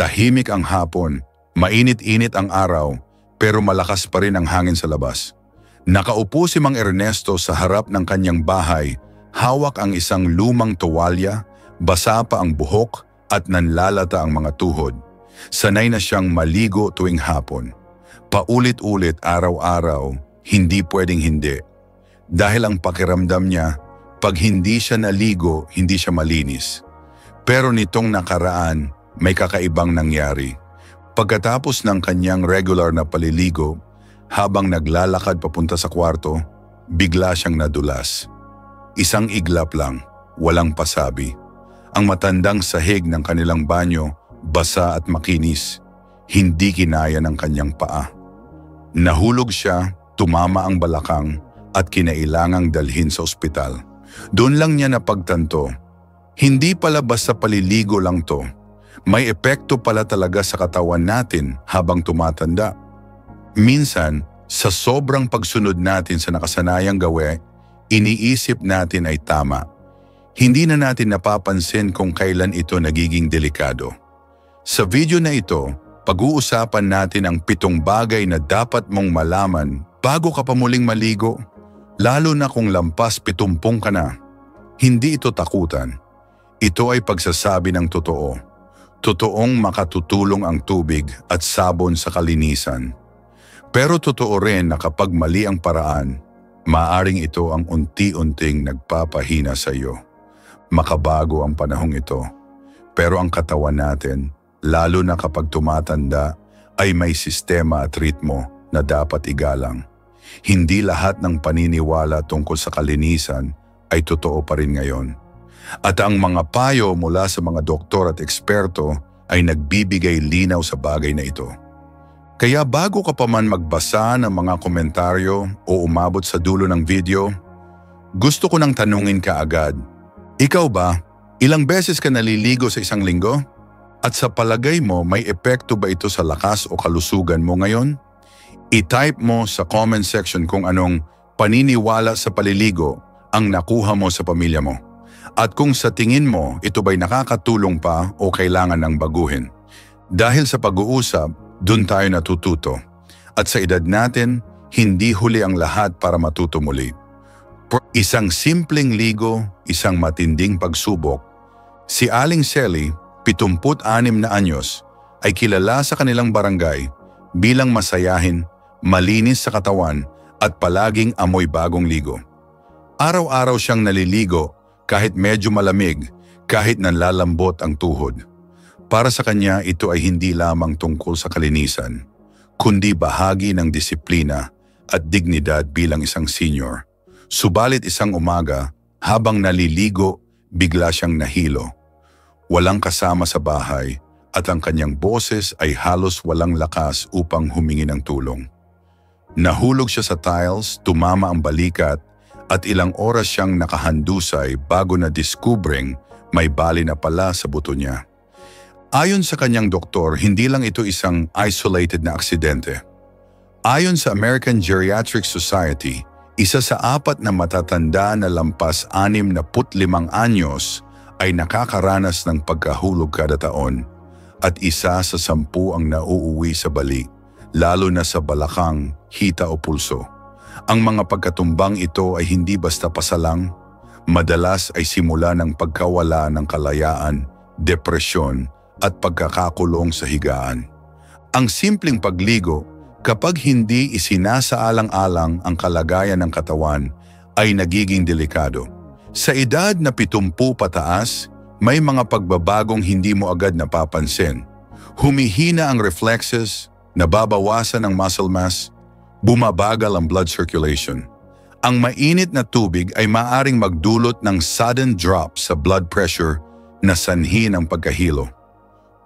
Tahimik ang hapon, mainit-init ang araw, pero malakas pa rin ang hangin sa labas. Nakaupo si Mang Ernesto sa harap ng kanyang bahay, hawak ang isang lumang tuwalya, basa pa ang buhok at nanlalata ang mga tuhod. Sanay na siyang maligo tuwing hapon. Paulit-ulit araw-araw, hindi pwedeng hindi. Dahil ang pakiramdam niya, pag hindi siya naligo, hindi siya malinis. Pero nitong nakaraan, may kakaibang nangyari. Pagkatapos ng kanyang regular na paliligo, habang naglalakad papunta sa kwarto, bigla siyang nadulas. Isang iglap lang, walang pasabi. Ang matandang sahig ng kanilang banyo, basa at makinis, hindi kinaya ng kanyang paa. Nahulog siya, tumama ang balakang at kinailangang dalhin sa ospital. Doon lang niya napagtanto, hindi pala basta paliligo lang to. May epekto pala talaga sa katawan natin habang tumatanda. Minsan, sa sobrang pagsunod natin sa nakasanayang gawe, iniisip natin ay tama. Hindi na natin napapansin kung kailan ito nagiging delikado. Sa video na ito, pag-uusapan natin ang 7 bagay na dapat mong malaman bago ka pa muling maligo, lalo na kung lampas 70 ka na. Hindi ito takutan. Ito ay pagsasabi ng totoo. Totoong makatutulong ang tubig at sabon sa kalinisan. Pero totoo rin na kapag mali ang paraan, maaring ito ang unti-unting nagpapahina sa iyo. Makabago ang panahong ito. Pero ang katawan natin, lalo na kapag tumatanda, ay may sistema at ritmo na dapat igalang. Hindi lahat ng paniniwala tungkol sa kalinisan ay totoo pa rin ngayon. At ang mga payo mula sa mga doktor at eksperto ay nagbibigay linaw sa bagay na ito. Kaya bago ka pa man magbasa ng mga komentaryo o umabot sa dulo ng video, gusto ko nang tanungin ka agad, ikaw ba, ilang beses ka naliligo sa isang linggo? At sa palagay mo, may epekto ba ito sa lakas o kalusugan mo ngayon? I-type mo sa comment section kung anong paniniwala sa paliligo ang nakuha mo sa pamilya mo. At kung sa tingin mo ito ba'y nakakatulong pa o kailangan ng baguhin. Dahil sa pag-uusap, dun tayo natututo. At sa edad natin, hindi huli ang lahat para matuto muli. Isang simpleng ligo, isang matinding pagsubok. Si Aling Selly, 76 na anyos, ay kilala sa kanilang barangay bilang masayahin, malinis sa katawan at palaging amoy bagong ligo. Araw-araw siyang naliligo kahit medyo malamig, kahit nanlalambot ang tuhod. Para sa kanya, ito ay hindi lamang tungkol sa kalinisan, kundi bahagi ng disiplina at dignidad bilang isang senior. Subalit isang umaga, habang naliligo, bigla siyang nahilo. Walang kasama sa bahay at ang kanyang boses ay halos walang lakas upang humingi ng tulong. Nahulog siya sa tiles, tumama ang balikat at ilang oras siyang nakahandusay bago na diskubreng may bali na pala sa buto niya. Ayon sa kanyang doktor, hindi lang ito isang isolated na aksidente. Ayon sa American Geriatric Society, isa sa 4 na matatanda na lampas 65 anyos ay nakakaranas ng pagkahulog kada taon at isa sa 10 ang nauuwi sa bali, lalo na sa balakang, hita o pulso. Ang mga pagkatumbang ito ay hindi basta pasalang, madalas ay simula ng pagkawala ng kalayaan, depresyon at pagkakakulong sa higaan. Ang simpleng pagligo, kapag hindi isinasaalang-alang ang kalagayan ng katawan, ay nagiging delikado. Sa edad na 70 pataas, may mga pagbabagong hindi mo agad napapansin. Humihina ang reflexes, nababawasan ang muscle mass, bumabagal ang blood circulation. Ang mainit na tubig ay maaring magdulot ng sudden drop sa blood pressure na sanhi ng pagkahilo.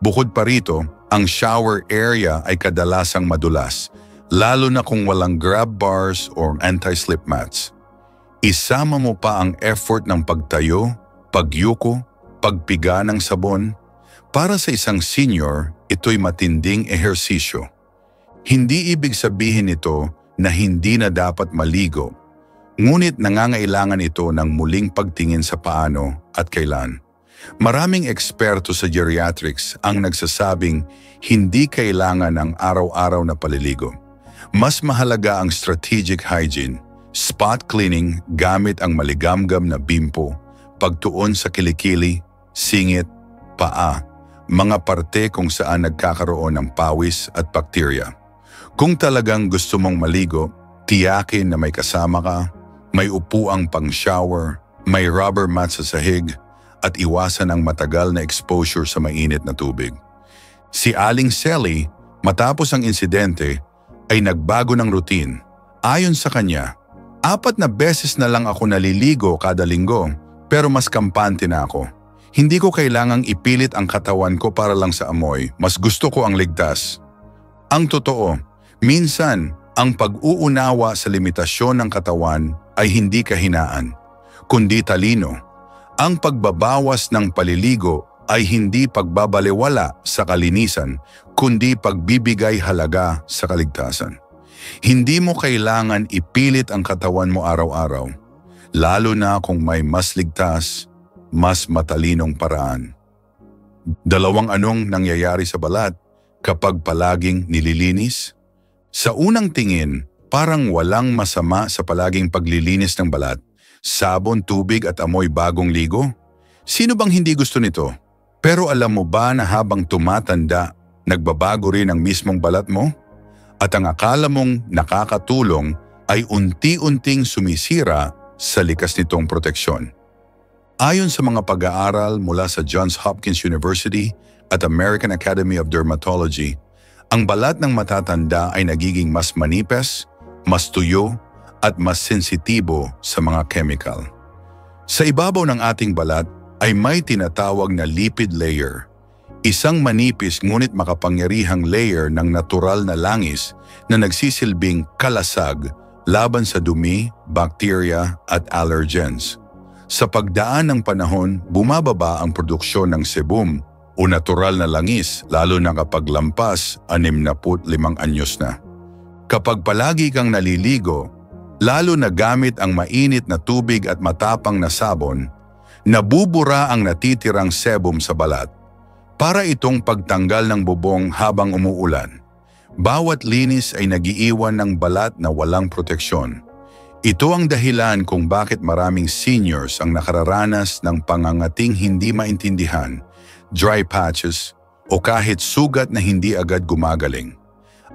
Bukod pa rito, ang shower area ay kadalasang madulas, lalo na kung walang grab bars or anti-slip mats. Isama mo pa ang effort ng pagtayo, pagyuko, pagpiga ng sabon. Para sa isang senior, ito'y matinding ehersisyo. Hindi ibig sabihin ito na hindi na dapat maligo, ngunit nangangailangan ito ng muling pagtingin sa paano at kailan. Maraming eksperto sa geriatrics ang nagsasabing hindi kailangan ng araw-araw na paliligo. Mas mahalaga ang strategic hygiene, spot cleaning gamit ang maligamgam na bimpo, pagtuon sa kilikili, singit, paa, mga parte kung saan nagkakaroon ng pawis at bakterya. Kung talagang gusto mong maligo, tiyakin na may kasama ka, may upuang pang-shower, may rubber mat sa sahig, at iwasan ang matagal na exposure sa mainit na tubig. Si Aling Sally, matapos ang insidente, ay nagbago ng routine. Ayon sa kanya, 4 na beses na lang ako naliligo kada linggo, pero mas kampante na ako. Hindi ko kailangang ipilit ang katawan ko para lang sa amoy, mas gusto ko ang ligtas. Ang totoo, minsan, ang pag-uunawa sa limitasyon ng katawan ay hindi kahinaan, kundi talino. Ang pagbabawas ng paliligo ay hindi pagbabalewala sa kalinisan, kundi pagbibigay halaga sa kaligtasan. Hindi mo kailangan ipilit ang katawan mo araw-araw, lalo na kung may mas ligtas, mas matalinong paraan. 2 anong nangyayari sa balat kapag palaging nililinis? Sa unang tingin, parang walang masama sa palaging paglilinis ng balat. Sabon, tubig at amoy bagong ligo? Sino bang hindi gusto nito? Pero alam mo ba na habang tumatanda, nagbabago rin ang mismong balat mo? At ang akala mong nakakatulong ay unti-unting sumisira sa likas nitong proteksyon. Ayon sa mga pag-aaral mula sa Johns Hopkins University at American Academy of Dermatology, ang balat ng matatanda ay nagiging mas manipes, mas tuyo, at mas sensitibo sa mga chemical. Sa ibabaw ng ating balat ay may tinatawag na lipid layer, isang manipis ngunit makapangyarihang layer ng natural na langis na nagsisilbing kalasag laban sa dumi, bakterya at allergens. Sa pagdaan ng panahon, bumababa ang produksyon ng sebum o natural na langis lalo na kapag lampas 65 anyos na. Kapag palagi kang naliligo, lalo na gamit ang mainit na tubig at matapang na sabon, nabubura ang natitirang sebum sa balat. Para itong pagtanggal ng bubong habang umuulan. Bawat linis ay nagiiwan ng balat na walang proteksyon. Ito ang dahilan kung bakit maraming seniors ang nakararanas ng pangangating hindi maintindihan, dry patches, o kahit sugat na hindi agad gumagaling.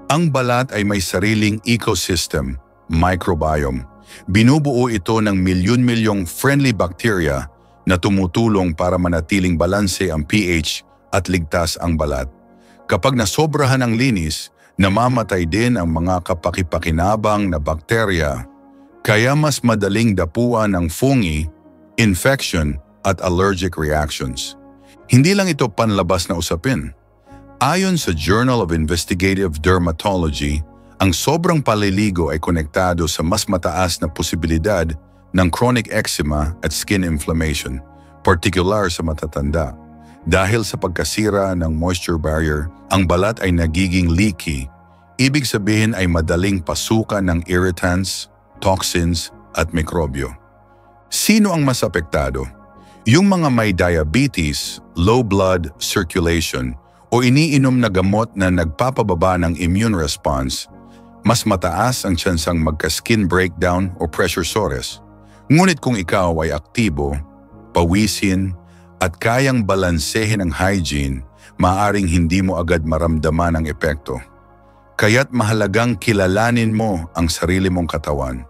Ang balat ay may sariling ecosystem, microbiome. Binubuo ito ng milyon-milyong friendly bacteria na tumutulong para manatiling balanse ang pH at ligtas ang balat. Kapag nasobrahan ang linis, namamatay din ang mga kapakipakinabang na bakterya, kaya mas madaling dapuan ng fungi, infection at allergic reactions. Hindi lang ito panlabas na usapin. Ayon sa Journal of Investigative Dermatology, ang sobrang paliligo ay konektado sa mas mataas na posibilidad ng chronic eczema at skin inflammation, partikular sa matatanda. Dahil sa pagkasira ng moisture barrier, ang balat ay nagiging leaky. Ibig sabihin ay madaling pasukan ng irritants, toxins at mikrobyo. Sino ang mas apektado? Yung mga may diabetes, low blood circulation o iniinom na gamot na nagpapababa ng immune response, mas mataas ang tsansang magka-skin breakdown o pressure sores. Ngunit kung ikaw ay aktibo, pawisin, at kayang balansehin ang hygiene, maaaring hindi mo agad maramdaman ang epekto. Kaya't mahalagang kilalanin mo ang sarili mong katawan.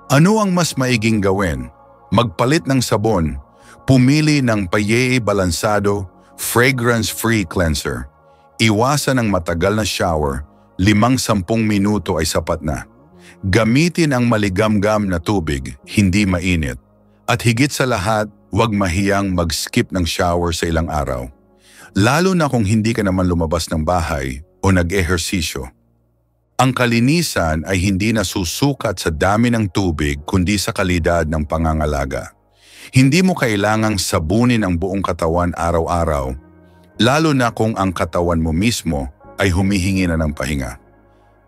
Ano ang mas maiging gawin? Magpalit ng sabon, pumili ng Paille Balansado, fragrance-free cleanser. Iwasan ang matagal na shower, 5-10 minuto ay sapat na. Gamitin ang maligamgam na tubig, hindi mainit. At higit sa lahat, huwag mahiyang mag-skip ng shower sa ilang araw. Lalo na kung hindi ka naman lumabas ng bahay o nag-ehersisyo. Ang kalinisan ay hindi nasusukat sa dami ng tubig kundi sa kalidad ng pangangalaga. Hindi mo kailangang sabunin ang buong katawan araw-araw, lalo na kung ang katawan mo mismo ay humihingi na ng pahinga.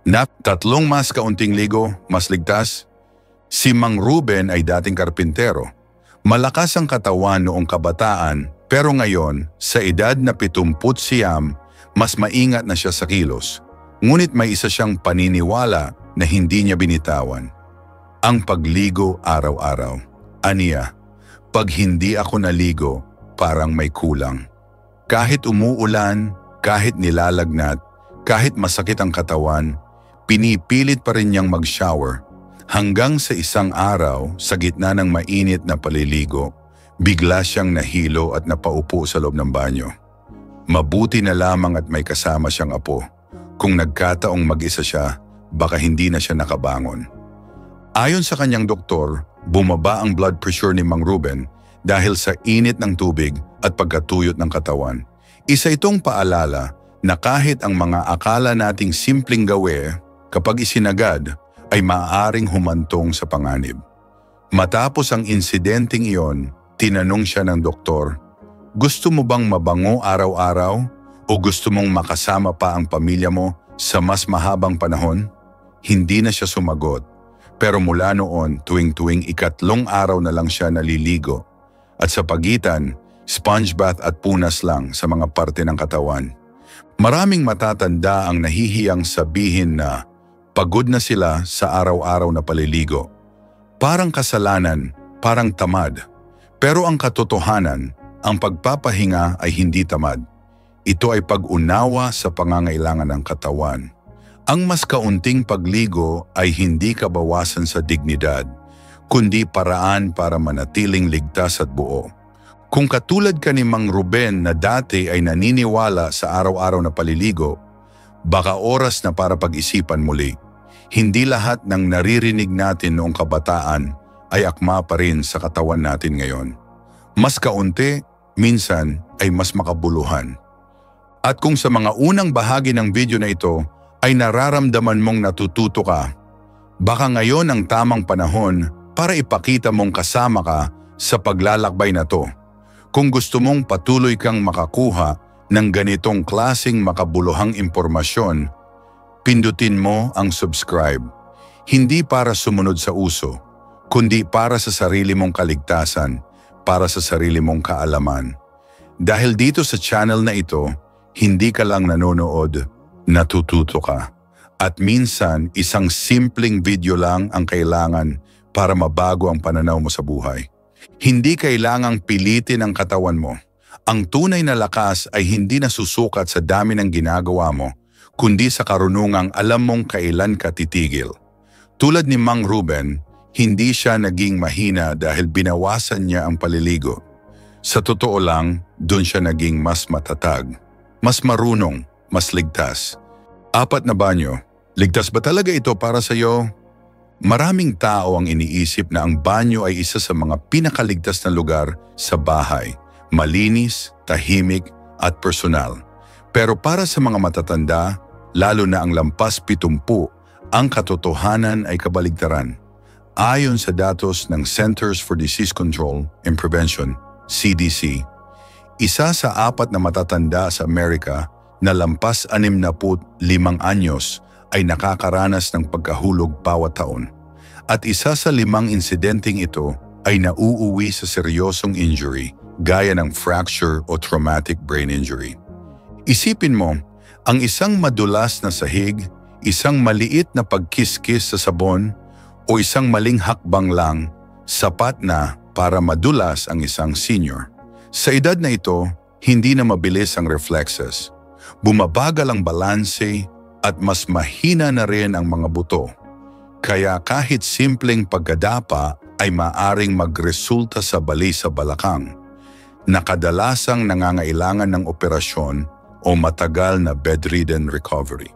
3 mas kaunting ligo, mas ligtas? Si Mang Ruben ay dating karpintero. Malakas ang katawan noong kabataan Pero ngayon, sa edad na 70, mas maingat na siya sa kilos. Ngunit may isa siyang paniniwala na hindi niya binitawan. Ang pagligo araw-araw. Aniya, pag hindi ako naligo, parang may kulang. Kahit umuulan, kahit nilalagnat, kahit masakit ang katawan, pinipilit pa rin niyang mag-shower. Hanggang sa isang araw, sa gitna ng mainit na paliligo, bigla siyang nahilo at napaupo sa loob ng banyo. Mabuti na lamang at may kasama siyang apo. Kung nagkataong mag-isa siya, baka hindi na siya nakabangon. Ayon sa kanyang doktor, bumaba ang blood pressure ni Mang Ruben dahil sa init ng tubig at pagkatuyot ng katawan. Isa itong paalala na kahit ang mga akala nating simpleng gawe, kapag isinagad, ay maaaring humantong sa panganib. Matapos ang insidenteng iyon, tinanong siya ng doktor, "Gusto mo bang mabango araw-araw o gusto mong makasama pa ang pamilya mo sa mas mahabang panahon?" Hindi na siya sumagot. Pero mula noon, tuwing-tuwing ikatlong araw na lang siya naliligo. At sa pagitan, sponge bath at punas lang sa mga parte ng katawan. Maraming matatanda ang nahihiyang sabihin na pagod na sila sa araw-araw na paliligo. Parang kasalanan, parang tamad. Pero ang katotohanan, ang pagpapahinga ay hindi tamad. Ito ay pag-unawa sa pangangailangan ng katawan. Ang mas kaunting pagligo ay hindi kabawasan sa dignidad, kundi paraan para manatiling ligtas at buo. Kung katulad ka ni Mang Ruben na dati ay naniniwala sa araw-araw na paliligo, baka oras na para pag-isipan muli. Hindi lahat ng naririnig natin noong kabataan ay akma pa rin sa katawan natin ngayon. Mas kaunti, minsan ay mas makabuluhan. At kung sa mga unang bahagi ng video na ito ay nararamdaman mong natututo ka, baka ngayon ang tamang panahon para ipakita mong kasama ka sa paglalakbay na to. Kung gusto mong patuloy kang makakuha ng ganitong klaseng makabuluhang impormasyon, pindutin mo ang subscribe. Hindi para sumunod sa uso, kundi para sa sarili mong kaligtasan, para sa sarili mong kaalaman. Dahil dito sa channel na ito, hindi ka lang nanonood, natututo ka. At minsan, isang simpleng video lang ang kailangan para mabago ang pananaw mo sa buhay. Hindi kailangang pilitin ang katawan mo. Ang tunay na lakas ay hindi nasusukat sa dami ng ginagawa mo, kundi sa karunungang alam mong kailan ka titigil. Tulad ni Mang Ruben, hindi siya naging mahina dahil binawasan niya ang paliligo. Sa totoo lang, doon siya naging mas matatag, mas marunong, mas ligtas. 4 na banyo. Ligtas ba talaga ito para sa iyo? Maraming tao ang iniisip na ang banyo ay isa sa mga pinakaligtas na lugar sa bahay. Malinis, tahimik, at personal. Pero para sa mga matatanda, lalo na ang lampas 70, ang katotohanan ay kabaligtaran. Ayon sa datos ng Centers for Disease Control and Prevention, CDC, isa sa 4 na matatanda sa Amerika na lampas 65 anyos ay nakakaranas ng pagkahulog bawat taon. At isa sa 5 insidenteng ito ay nauuwi sa seryosong injury gaya ng fracture o traumatic brain injury. Isipin mo, ang isang madulas na sahig, isang maliit na pagkiskis sa sabon, o isang maling hakbang lang, sapat na para madulas ang isang senior. Sa edad na ito, hindi na mabilis ang reflexes. Bumabagal ang balanse at mas mahina na rin ang mga buto. Kaya kahit simpleng pagkadapa ay maaring magresulta sa bali sa balakang, na kadalasang nangangailangan ng operasyon o matagal na bedridden recovery.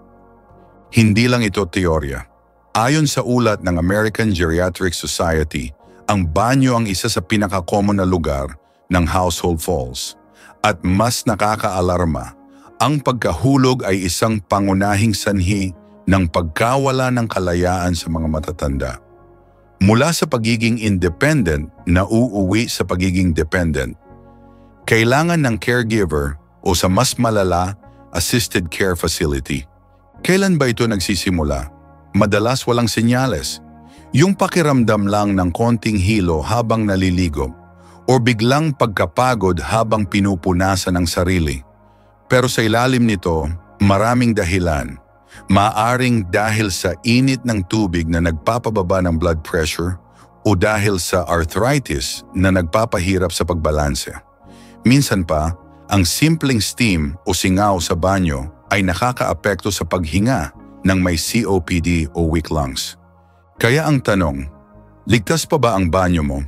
Hindi lang ito teorya. Ayon sa ulat ng American Geriatric Society, ang banyo ang isa sa pinaka-common na lugar ng household falls. At mas nakakaalarma, ang pagkahulog ay isang pangunahing sanhi ng pagkawala ng kalayaan sa mga matatanda. Mula sa pagiging independent na uuwi sa pagiging dependent, kailangan ng caregiver o sa mas malala, assisted care facility. Kailan ba ito nagsisimula? Madalas walang senyales. Yung pakiramdam lang ng konting hilo habang naliligo o biglang pagkapagod habang pinupunasan ang sarili. Pero sa ilalim nito, maraming dahilan. Maaring dahil sa init ng tubig na nagpapababa ng blood pressure o dahil sa arthritis na nagpapahirap sa pagbalanse. Minsan pa, ang simpleng steam o singaw sa banyo ay nakakaapekto sa paghinga ng may COPD o weak lungs. Kaya ang tanong, ligtas pa ba ang banyo mo?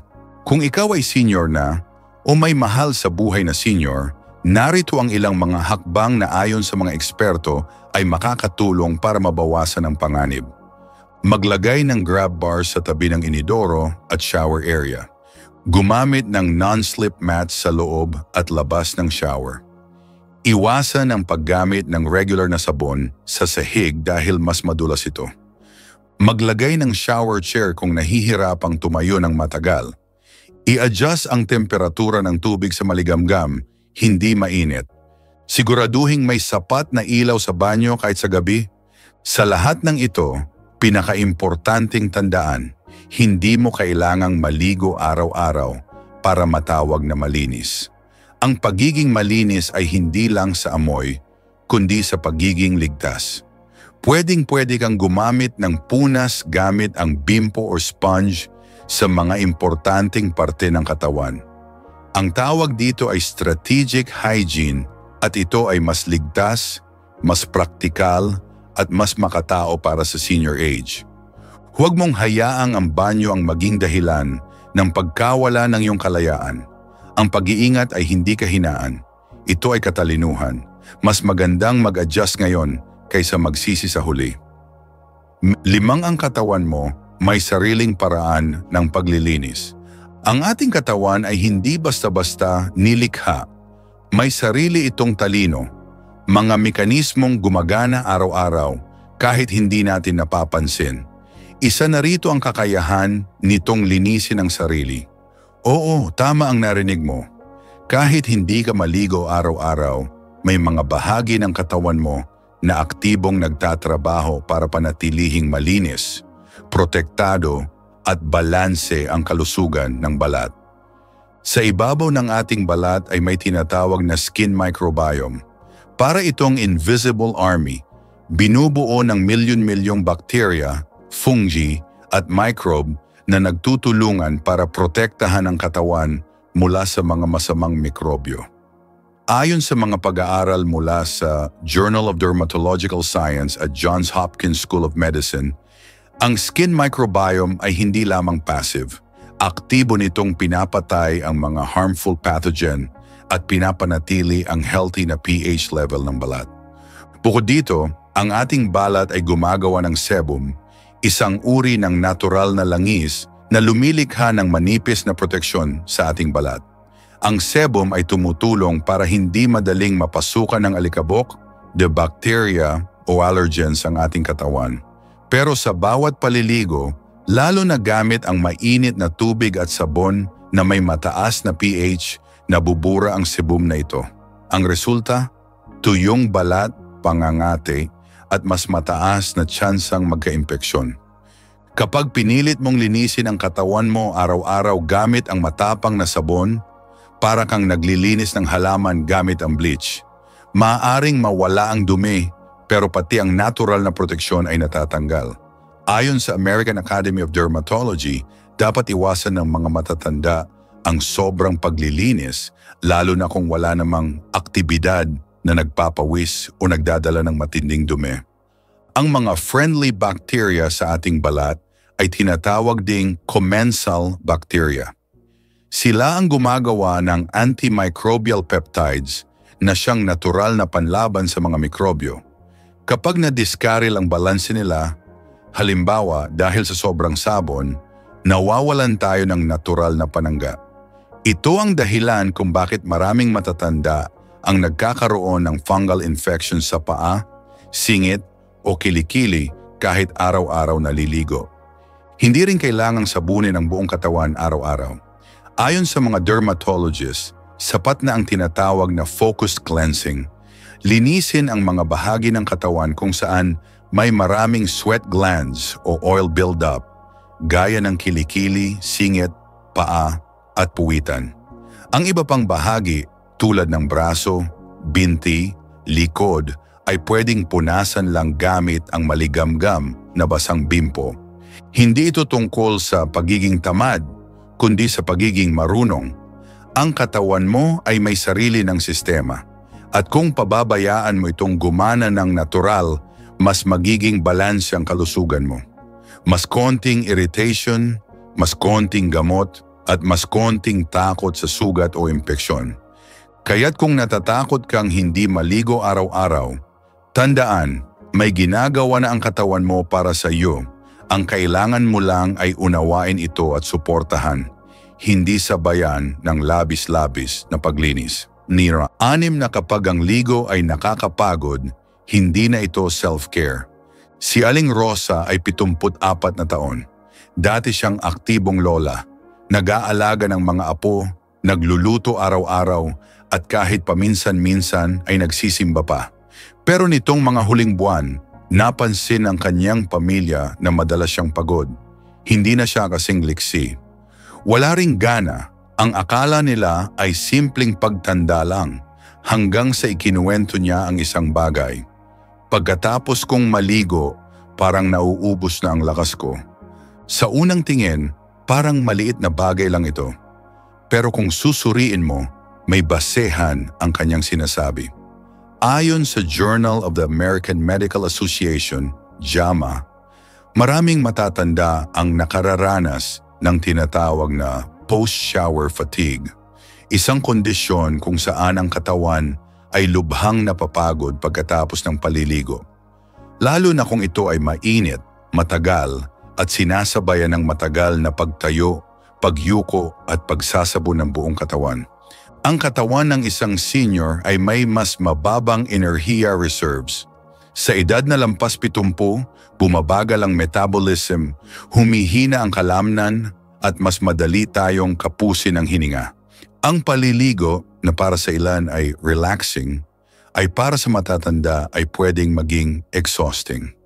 Kung ikaw ay senior na o may mahal sa buhay na senior, narito ang ilang mga hakbang na ayon sa mga eksperto ay makakatulong para mabawasan ang panganib. Maglagay ng grab bars sa tabi ng inidoro at shower area. Gumamit ng non-slip mats sa loob at labas ng shower. Iwasan ang paggamit ng regular na sabon sa sahig dahil mas madulas ito. Maglagay ng shower chair kung nahihirapang tumayo ng matagal. I-adjust ang temperatura ng tubig sa maligamgam, hindi mainit. Siguraduhing may sapat na ilaw sa banyo kahit sa gabi. Sa lahat ng ito, pinakaimportanteng tandaan, hindi mo kailangang maligo araw-araw para matawag na malinis. Ang pagiging malinis ay hindi lang sa amoy, kundi sa pagiging ligtas. Pwedeng-pwede kang gumamit ng punas gamit ang bimpo o sponge sa mga importanteng parte ng katawan. Ang tawag dito ay strategic hygiene at ito ay mas ligtas, mas praktikal at mas makatao para sa senior age. Huwag mong hayaang ang banyo ang maging dahilan ng pagkawala ng iyong kalayaan. Ang pag-iingat ay hindi kahinaan. Ito ay katalinuhan. Mas magandang mag-adjust ngayon kaysa magsisi sa huli. 5 ang katawan mo, may sariling paraan ng paglilinis. Ang ating katawan ay hindi basta-basta nilikha. May sarili itong talino, mga mekanismong gumagana araw-araw kahit hindi natin napapansin. Isa na rito ang kakayahan nitong linisin ang sarili. Oo, tama ang narinig mo. Kahit hindi ka maligo araw-araw, may mga bahagi ng katawan mo na aktibong nagtatrabaho para panatilihing malinis, protektado at balanse ang kalusugan ng balat. Sa ibabaw ng ating balat ay may tinatawag na skin microbiome. Para itong invisible army, binubuo ng milyon-milyong bakterya, fungi at microbe na nagtutulungan para protektahan ang katawan mula sa mga masamang mikrobyo. Ayon sa mga pag-aaral mula sa Journal of Dermatological Science at Johns Hopkins School of Medicine, ang skin microbiome ay hindi lamang passive. Aktibo nitong pinapatay ang mga harmful pathogen at pinapanatili ang healthy na pH level ng balat. Bukod dito, ang ating balat ay gumagawa ng sebum, isang uri ng natural na langis na lumilikha ng manipis na proteksyon sa ating balat. Ang sebum ay tumutulong para hindi madaling mapasukan ng alikabok, the bacteria o allergens ang ating katawan. Pero sa bawat paliligo, lalo na gamit ang mainit na tubig at sabon na may mataas na pH, nabubura ang sebum na ito. Ang resulta, tuyong balat, pangangate, at mas mataas na tsansang magka-impeksyon. Kapag pinilit mong linisin ang katawan mo araw-araw gamit ang matapang na sabon, para kang naglilinis ng halaman gamit ang bleach. Maaaring mawala ang dumi, pero pati ang natural na proteksyon ay natatanggal. Ayon sa American Academy of Dermatology, dapat iwasan ng mga matatanda ang sobrang paglilinis, lalo na kung wala namang aktibidad na nagpapawis o nagdadala ng matinding dumi. Ang mga friendly bacteria sa ating balat ay tinatawag ding commensal bacteria. Sila ang gumagawa ng antimicrobial peptides na siyang natural na panlaban sa mga mikrobyo. Kapag nadiskaril ang balanse nila, halimbawa dahil sa sobrang sabon, nawawalan tayo ng natural na panangga. Ito ang dahilan kung bakit maraming matatanda ang nagkakaroon ng fungal infection sa paa, singit o kilikili kahit araw-araw naliligo. Hindi rin kailangang sabunin ang buong katawan araw-araw. Ayon sa mga dermatologists, sapat na ang tinatawag na focused cleansing. Linisin ang mga bahagi ng katawan kung saan may maraming sweat glands o oil buildup, gaya ng kilikili, singit, paa at puwitan. Ang iba pang bahagi tulad ng braso, binti, likod ay pwedeng punasan lang gamit ang maligamgam na basang bimpo. Hindi ito tungkol sa pagiging tamad, kundi sa pagiging marunong. Ang katawan mo ay may sarili ng sistema. At kung pababayaan mo itong gumana ng natural, mas magiging balanse ang kalusugan mo. Mas konting irritation, mas konting gamot, at mas konting takot sa sugat o impeksyon. Kaya't kung natatakot kang hindi maligo araw-araw, tandaan, may ginagawa na ang katawan mo para sa iyo. Ang kailangan mo lang ay unawain ito at suportahan, hindi sabayan ng labis-labis na paglinis. Nira, 6 na kapag ang ligo ay nakakapagod, hindi na ito self-care. Si Aling Rosa ay 74 na taon. Dati siyang aktibong lola, nag-aalaga ng mga apo, nagluluto araw-araw at kahit paminsan-minsan ay nagsisimba pa. Pero nitong mga huling buwan, napansin ng kanyang pamilya na madalas siyang pagod. Hindi na siya kasing liksi. Wala ring gana, ang akala nila ay simpleng pagtanda lang hanggang sa ikinuwento niya ang isang bagay. Pagkatapos kong maligo, parang nauubos na ang lakas ko. Sa unang tingin, parang maliit na bagay lang ito. Pero kung susuriin mo, may basehan ang kanyang sinasabi. Ayon sa Journal of the American Medical Association, JAMA, maraming matatanda ang nakararanas ng tinatawag na post-shower fatigue, isang kondisyon kung saan ang katawan ay lubhang napapagod pagkatapos ng paliligo. Lalo na kung ito ay mainit, matagal at sinasabayan ng matagal na pagtayo, pagyuko at pagsasabon ng buong katawan. Ang katawan ng isang senior ay may mas mababang enerhiya reserves. Sa edad na lampas 70, bumabagal ang metabolism, humihina ang kalamnan at mas madali tayong kapusin ang hininga. Ang paliligo na para sa ilan ay relaxing, ay para sa matatanda ay pwedeng maging exhausting.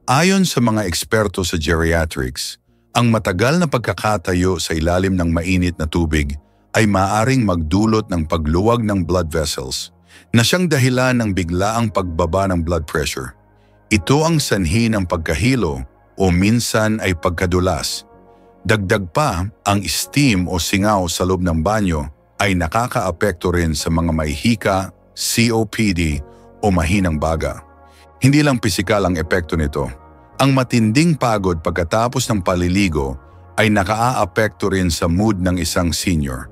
Ayon sa mga eksperto sa geriatrics, ang matagal na pagkakatayo sa ilalim ng mainit na tubig ay maaaring magdulot ng pagluwag ng blood vessels na siyang dahilan ng biglaang pagbaba ng blood pressure. Ito ang sanhi ng pagkahilo o minsan ay pagkadulas. Dagdag pa, ang steam o singaw sa loob ng banyo ay nakakaapekto rin sa mga may hika, COPD o mahinang baga. Hindi lang pisikal ang epekto nito. Ang matinding pagod pagkatapos ng paliligo ay nakaaapekto rin sa mood ng isang senior.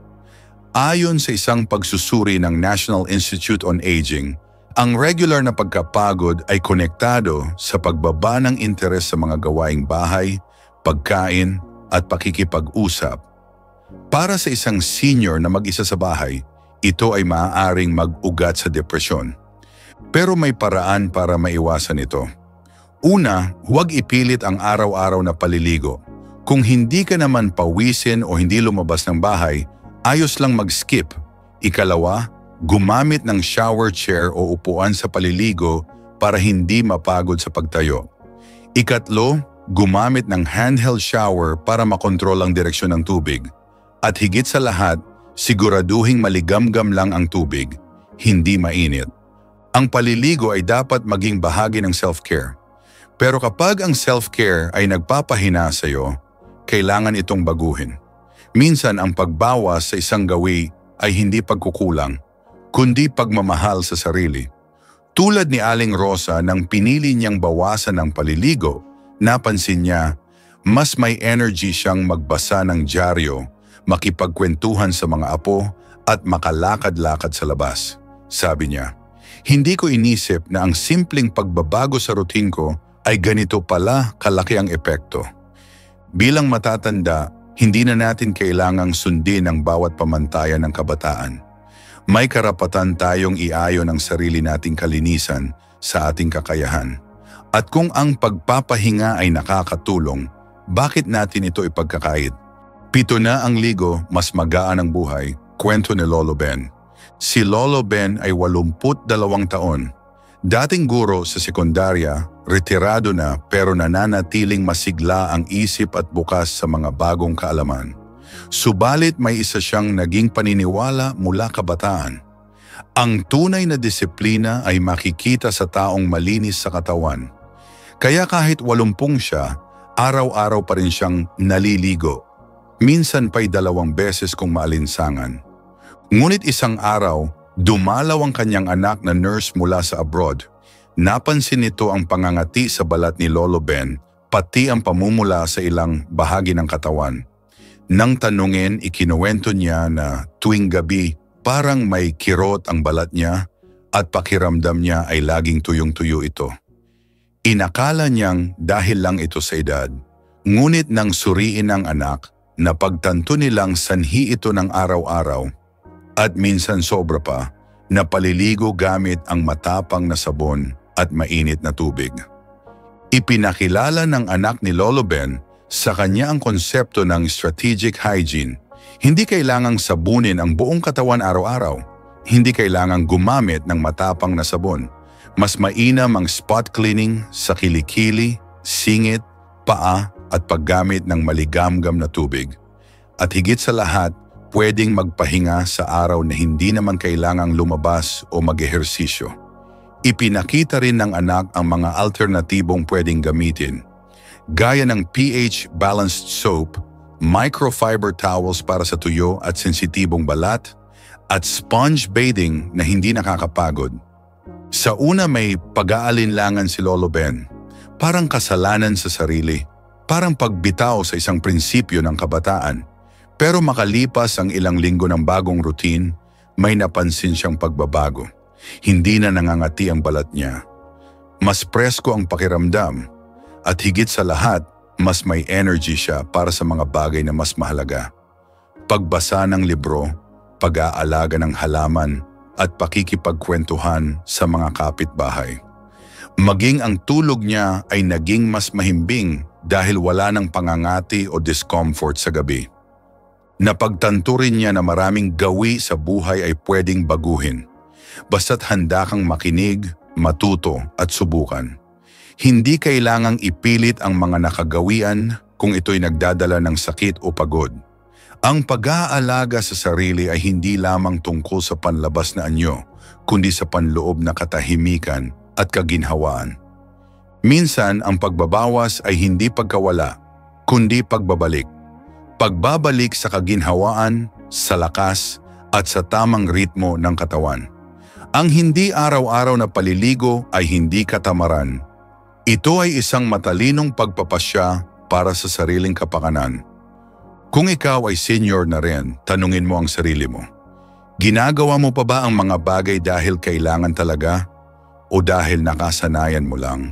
Ayon sa isang pagsusuri ng National Institute on Aging, ang regular na pagkapagod ay konektado sa pagbaba ng interes sa mga gawaing bahay, pagkain at pakikipag-usap. Para sa isang senior na mag-isa sa bahay, ito ay maaaring mag-ugat sa depresyon. Pero may paraan para maiwasan ito. Una, huwag ipilit ang araw-araw na paliligo. Kung hindi ka naman pawisin o hindi lumabas ng bahay, ayos lang mag-skip. Ikalawa, gumamit ng shower chair o upuan sa paliligo para hindi mapagod sa pagtayo. Ikatlo, gumamit ng handheld shower para makontrol ang direksyon ng tubig. At higit sa lahat, siguraduhing maligamgam lang ang tubig, hindi mainit. Ang paliligo ay dapat maging bahagi ng self-care. Pero kapag ang self-care ay nagpapahina sa iyo, kailangan itong baguhin. Minsan ang pagbawas sa isang gawi ay hindi pagkukulang, kundi pagmamahal sa sarili. Tulad ni Aling Rosa nang pinili niyang bawasan ang paliligo, napansin niya, mas may energy siyang magbasa ng dyaryo, makipagkwentuhan sa mga apo at makalakad-lakad sa labas. Sabi niya, hindi ko inisip na ang simpleng pagbabago sa routine ko ay ganito pala kalaki ang epekto. Bilang matatanda, hindi na natin kailangang sundin ang bawat pamantayan ng kabataan. May karapatan tayong iayon ang sarili nating kalinisan sa ating kakayahan. At kung ang pagpapahinga ay nakakatulong, bakit natin ito ipagkakait? 7 na ang ligo, mas magaan ang buhay, kwento ni Lolo Ben. Si Lolo Ben ay 82 taon. Dating guro sa sekundarya, retirado na pero nananatiling masigla ang isip at bukas sa mga bagong kaalaman. Subalit may isa siyang naging paniniwala mula kabataan. Ang tunay na disiplina ay makikita sa taong malinis sa katawan. Kaya kahit 80 siya, araw-araw pa rin siyang naliligo. Minsan pa'y 2 beses kung maalinsangan. Ngunit isang araw, dumalaw ang kanyang anak na nurse mula sa abroad. Napansin nito ang pangangati sa balat ni Lolo Ben, pati ang pamumula sa ilang bahagi ng katawan. Nang tanungin, ikinuwento niya na tuwing gabi parang may kirot ang balat niya at pakiramdam niya ay laging tuyong-tuyo ito. Inakala niyang dahil lang ito sa edad. Ngunit nang suriin ng anak, napagtanto nilang sanhi ito ng araw-araw at minsan sobra pa, na paliligo gamit ang matapang na sabon at mainit na tubig. Ipinakilala ng anak ni Lolo Ben sa kanya ang konsepto ng strategic hygiene. Hindi kailangang sabunin ang buong katawan araw-araw. Hindi kailangang gumamit ng matapang na sabon. Mas mainam ang spot cleaning sa kilikili, singit, paa at paggamit ng maligamgam na tubig. At higit sa lahat, pwedeng magpahinga sa araw na hindi naman kailangang lumabas o mag-ehersisyo. Ipinakita rin ng anak ang mga alternatibong pwedeng gamitin, gaya ng pH-balanced soap, microfiber towels para sa tuyo at sensitibong balat, at sponge bathing na hindi nakakapagod. Sa una may pag-aalinlangan si Lolo Ben, parang kasalanan sa sarili, parang pagbitaw sa isang prinsipyo ng kabataan. Pero makalipas ang ilang linggo ng bagong routine, may napansin siyang pagbabago. Hindi na nangangati ang balat niya. Mas presko ang pakiramdam at higit sa lahat, mas may energy siya para sa mga bagay na mas mahalaga. Pagbasa ng libro, pag-aalaga ng halaman at pakikipagkwentuhan sa mga kapitbahay. Maging ang tulog niya ay naging mas mahimbing dahil wala ng pangangati o discomfort sa gabi. Napagtanto rin niya na maraming gawi sa buhay ay pwedeng baguhin, basta't handa kang makinig, matuto at subukan. Hindi kailangang ipilit ang mga nakagawian kung ito'y nagdadala ng sakit o pagod. Ang pag-aalaga sa sarili ay hindi lamang tungkol sa panlabas na anyo, kundi sa panloob na katahimikan at kaginhawaan. Minsan ang pagbabawas ay hindi pagkawala, kundi pagbabalik. Pagbabalik sa kaginhawaan, sa lakas, at sa tamang ritmo ng katawan. Ang hindi araw-araw na paliligo ay hindi katamaran. Ito ay isang matalinong pagpapasya para sa sariling kapakanan. Kung ikaw ay senior na rin, tanungin mo ang sarili mo. Ginagawa mo pa ba ang mga bagay dahil kailangan talaga? O dahil nakasanayan mo lang?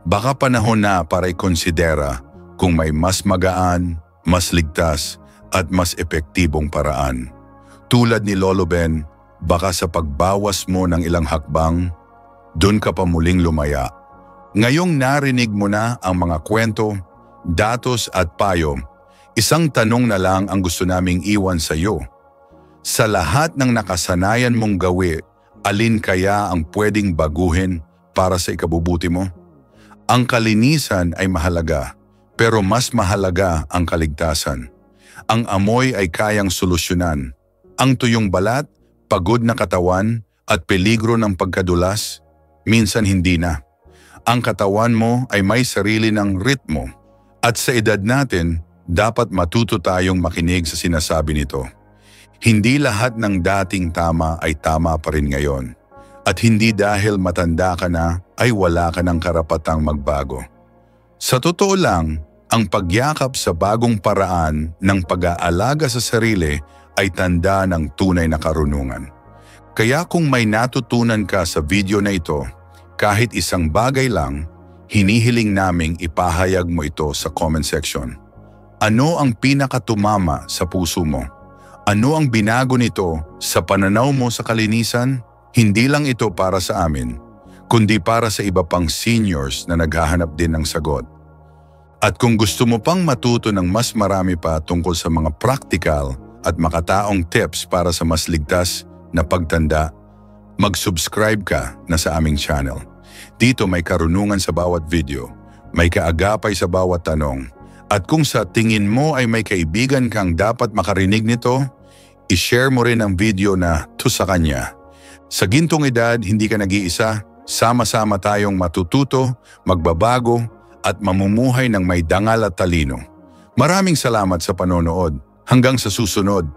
Baka panahon na para ikonsidera kung may mas magaan, mas ligtas at mas epektibong paraan. Tulad ni Lolo Ben, baka sa pagbawas mo ng ilang hakbang, dun ka pa muling lumaya. Ngayong narinig mo na ang mga kwento, datos at payo, isang tanong na lang ang gusto naming iwan sa iyo. Sa lahat ng nakasanayan mong gawi, alin kaya ang pwedeng baguhin para sa ikabubuti mo? Ang kalinisan ay mahalaga, pero mas mahalaga ang kaligtasan. Ang amoy ay kayang solusyonan. Ang tuyong balat, pagod na katawan at peligro ng pagkadulas, minsan hindi na. Ang katawan mo ay may sarili ng ritmo at sa edad natin, dapat matuto tayong makinig sa sinasabi nito. Hindi lahat ng dating tama ay tama pa rin ngayon. At hindi dahil matanda ka na ay wala ka ng karapatang magbago. Sa totoo lang, ang pagyakap sa bagong paraan ng pag-aalaga sa sarili ay tanda ng tunay na karunungan. Kaya kung may natutunan ka sa video na ito, kahit isang bagay lang, hinihiling naming ipahayag mo ito sa comment section. Ano ang pinakatumama sa puso mo? Ano ang binago nito sa pananaw mo sa kalinisan? Hindi lang ito para sa amin, kundi para sa iba pang seniors na naghahanap din ng sagot. At kung gusto mo pang matuto ng mas marami pa tungkol sa mga practical at makataong tips para sa mas ligtas na pagtanda, mag-subscribe ka na sa aming channel. Dito may karunungan sa bawat video, may kaagapay sa bawat tanong, At kung sa tingin mo ay may kaibigan kang dapat makarinig nito, i-share mo rin ang video na to sa kanya. Sa gintong edad, hindi ka nag-iisa, sama-sama tayong matututo, magbabago, at mamumuhay ng may dangal at talino. Maraming salamat sa panonood. Hanggang sa susunod,